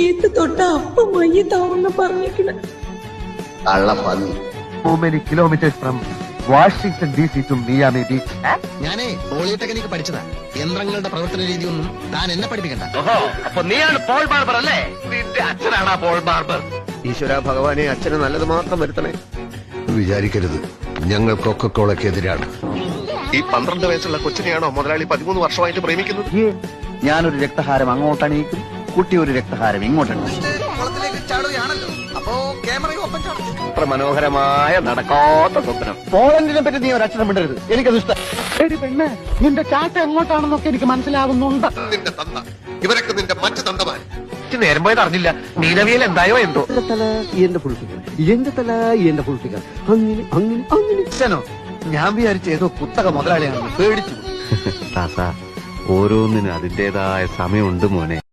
ഏത്ത് തൊട്ട അപ്പം മയ്യത്താവുന്ന പറഞ്ഞേക്കണ. How many kilometers from Washington DC to Miami Beach? ഞാനേ പോളിടെക്നിക്ക് പഠിച്ചതാ. യന്ത്രങ്ങളുടെ പ്രവർത്തന രീതിയൊന്നും താൻ എന്നെ പഠിപ്പിക്കണ്ട. അപ്പൊ നീയാണ് പോൾ ബാർബർ അല്ലേ? നിന്റെ അച്ഛനാണ് പോൾ ബാർബർ. ഈശ്വര ഭഗവാനെ അച്ഛന് നല്ലത് മാത്രം വരുത്തണേ. വിചാരിക്കരുത്, ഞങ്ങൾ കൊക്കക്കോളക്കെതിരാണ്. ഈ 12 വയസ്സുള്ള കൊച്ചിനെയാണോ മുതലാളി 13 വർഷമായിട്ട് പ്രേമിക്കുന്നത്? ഞാനൊരു രക്തഹാരം അങ്ങോട്ട് അണിയിക്കും, കുട്ടി ഒരു രക്തഹാരം ഇങ്ങോട്ട് അണിയിക്കും. അത്ര മനോഹരമായ നടക്കാത്ത സ്വപ്നം. പോളണ്ടിനെ പറ്റി നീ ഒരു അക്ഷരം വിടരുത്, എനിക്കത് ഇഷ്ടം. പെണ്ണ്, നിന്റെ ചാട്ട എങ്ങോട്ടാണെന്നൊക്കെ എനിക്ക് മനസ്സിലാവുന്നുണ്ട്. നിന്റെ തന്ത, ഇവരൊക്കെ നിന്റെ മറ്റു തന്തമാര്. നേരം പോയത് അറിഞ്ഞില്ല. നീലവിയൽ എന്തായോ എന്തോ. തല എന്റെ ഫുൾഫിക്കർ, എന്റെ തല എന്റെ ഫുൾഫിക്കർ, അങ്ങനെ അങ്ങനെ അങ്ങനെ. ഞാൻ വിചാരിച്ച ഏതോ കുത്തക മുതലാളിയാണെന്ന് പേടിച്ചു. ഓരോന്നിനും അതിന്റേതായ സമയമുണ്ട് മോനെ.